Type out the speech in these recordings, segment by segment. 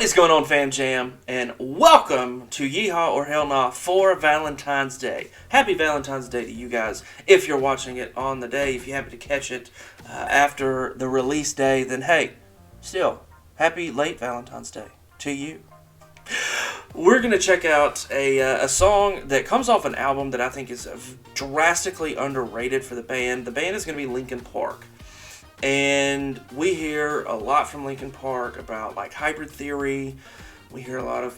What is going on, Fam Jam? And welcome to Yeehaw or Hellnaw for Valentine's Day. Happy Valentine's Day to you guys. If you're watching it on the day, if you happen to catch it after the release day, then hey, still, happy late Valentine's Day to you. We're going to check out a song that comes off an album that I think is drastically underrated for the band. The band is going to be Linkin Park. And we hear a lot from Linkin Park about like Hybrid Theory. We hear a lot of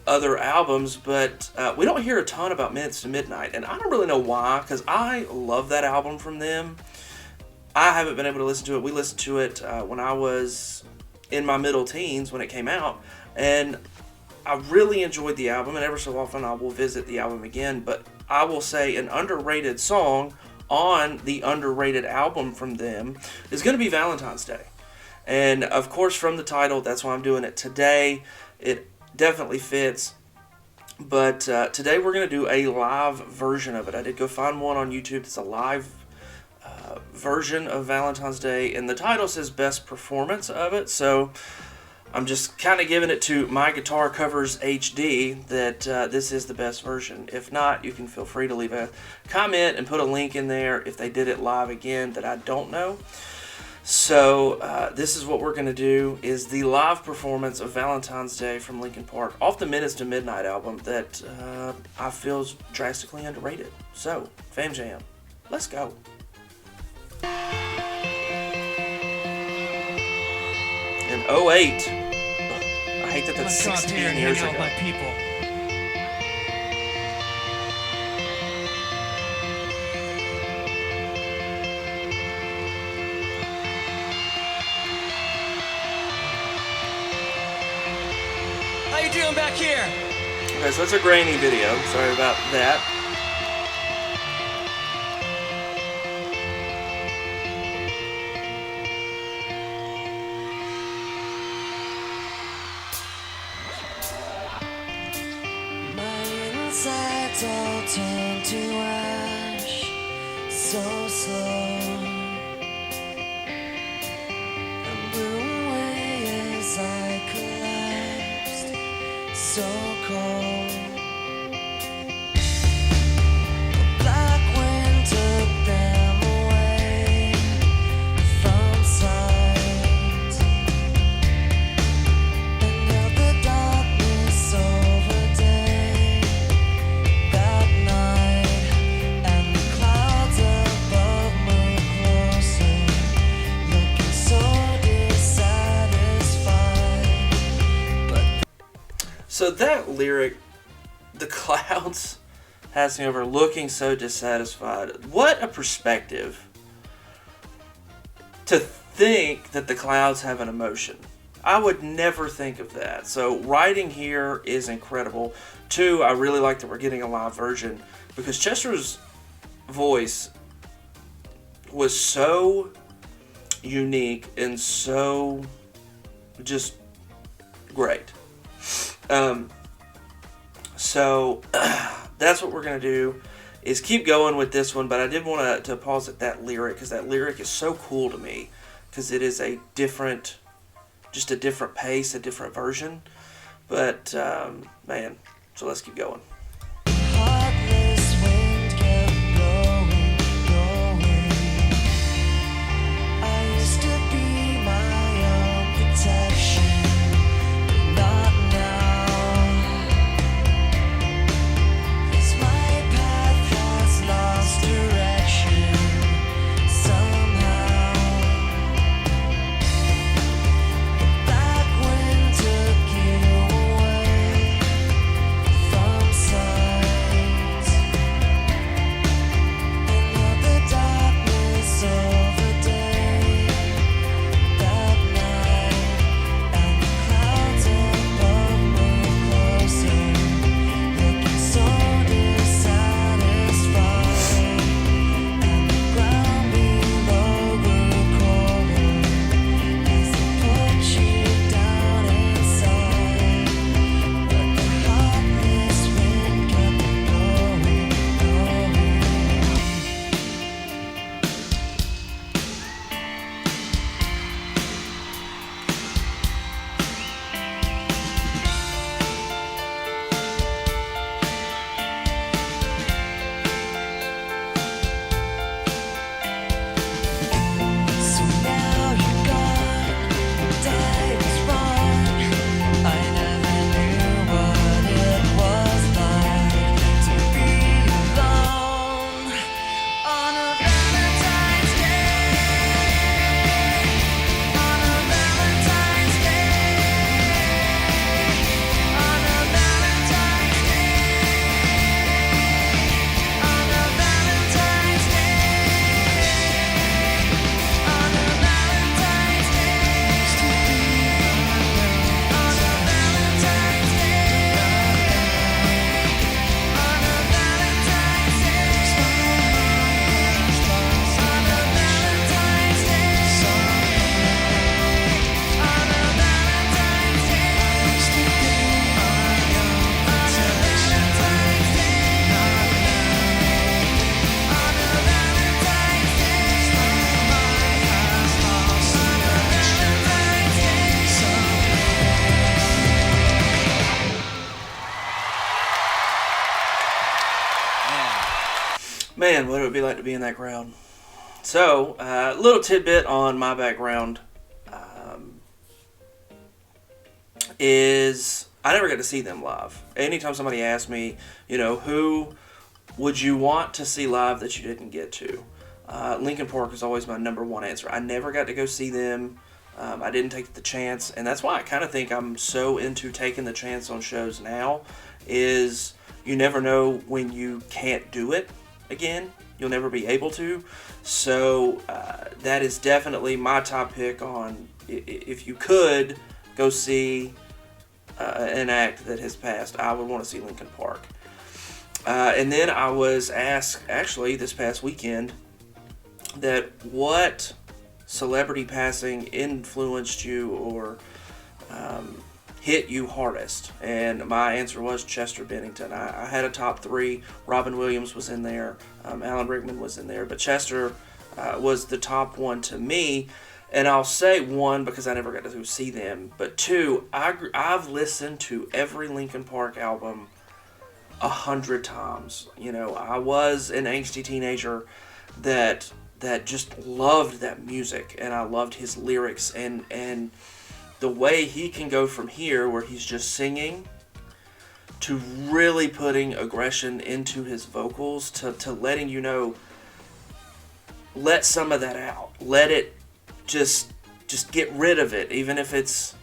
other albums, but we don't hear a ton about Minutes to Midnight. And I don't really know why, because I love that album from them. I haven't been able to listen to it. We listened to it when I was in my middle teens when it came out. And I really enjoyed the album, and ever so often I will visit the album again. But I will say an underrated song on the underrated album from them is going to be Valentine's Day. And of course, from the title, that's why I'm doing it today. It definitely fits. But today we're going to do a live version of it. I did go find one on YouTube that's a live version of Valentine's Day, and the title says Best Performance of it. So I'm just kind of giving it to My Guitar Covers HD that this is the best version. If not, you can feel free to leave a comment and put a link in there if they did it live again that I don't know. So this is what we're going to do, is the live performance of Valentine's Day from Linkin Park off the Minutes to Midnight album that I feel is drastically underrated. So, Fam Jam, let's go. In 08. I hate that that's 16 years ago. My people. How you doing back here? Okay, so it's a grainy video. Sorry about that. Insides all turn to ash, so slow, and blew away as I collapsed, so cold. The black wind took them away from sight, and held the darkness over day. That night, and the clouds above moved closer, looking so dissatisfied. But So that lyric, the clouds passing over, looking so dissatisfied. What a perspective to think that the clouds have an emotion. I would never think of that. So writing here is incredible. Two, I really like that we're getting a live version because Chester's voice was so unique and so just great. So that's what we're going to do, is keep going with this one, but I did want to pause at that lyric because that lyric is so cool to me because it is a different, just a different pace, a different version. But, man, so let's keep going. heartless wind kept blowing, blowing. I used to be my own protection, but not now. 'Cause my path has lost direction somehow. The black wind took you away from man, what it would be like to be in that crowd. So, a little tidbit on my background is I never got to see them live. Anytime somebody asked me, who would you want to see live that you didn't get to? Linkin Park is always my number one answer. I never got to go see them. I didn't take the chance, and that's why I kind of think I'm so into taking the chance on shows now, is you never know when you can't do it again. You'll never be able to. So that is definitely my top pick on if you could go see an act that has passed, I would want to see Linkin Park. And then I was asked, actually, this past weekend, that what celebrity passing influenced you or hit you hardest? And my answer was Chester Bennington. I had a top three. Robin Williams was in there. Alan Rickman was in there. But Chester was the top one to me. And I'll say one because I never got to see them. But two, I've listened to every Linkin Park album 100 times. I was an angsty teenager that just loved that music, and I loved his lyrics and the way he can go from here where he's just singing to really putting aggression into his vocals to letting let some of that out. Let it just get rid of it, even if it's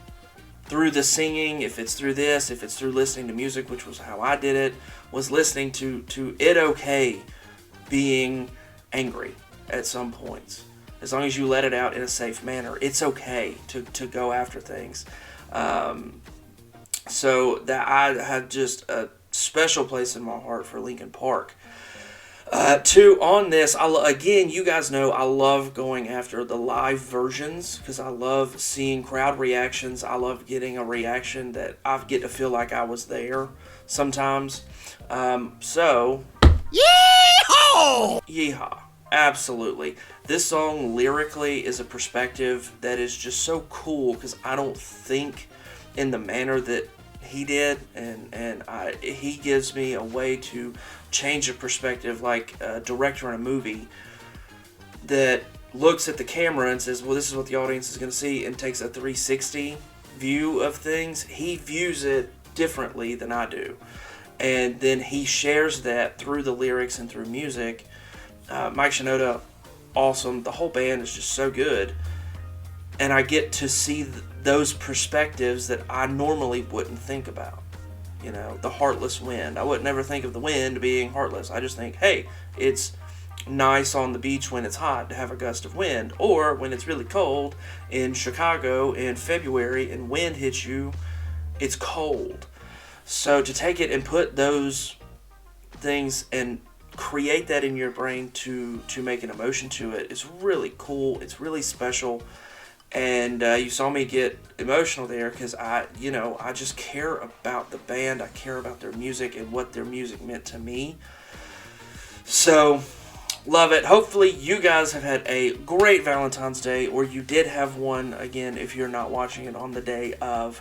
through the singing, if it's through this, if it's through listening to music, which was how I did it, was listening to It Okay being angry at some points. As long as you let it out in a safe manner, it's okay to go after things. So that I had just a special place in my heart for Linkin Park. Two, on this, again, you guys know I love going after the live versions because I love seeing crowd reactions. I love getting a reaction that I get to feel like I was there sometimes. So, Yeehaw! Yeehaw. Absolutely. This song lyrically is a perspective that is just so cool because I don't think in the manner that he did, and he gives me a way to change a perspective, like a director in a movie that looks at the camera and says, well, this is what the audience is going to see, and takes a 360 view of things. He views it differently than I do, and then he shares that through the lyrics and through music. Mike Shinoda, awesome. The whole band is just so good, and I get to see those perspectives that I normally wouldn't think about. The heartless wind. I would never think of the wind being heartless. I just think, hey, it's nice on the beach when it's hot to have a gust of wind, or when it's really cold in Chicago in February and wind hits you, it's cold. So to take it and put those things and create that in your brain to make an emotion to it is really cool. It's really special. And you saw me get emotional there because I just care about the band. I care about their music and what their music meant to me. So, love it. Hopefully you guys have had a great Valentine's Day, or you did have one, again, if you're not watching it on the day of.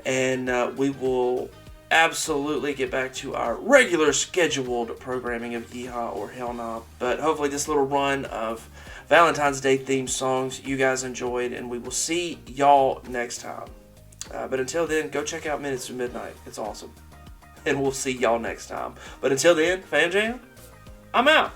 And we will absolutely get back to our regular scheduled programming of Yeehaw or Hellnaw. But hopefully this little run of Valentine's Day themed songs you guys enjoyed, and we will see y'all next time. But until then, go check out Minutes to Midnight. It's awesome. And we'll see y'all next time. But until then, Fam Jam, I'm out.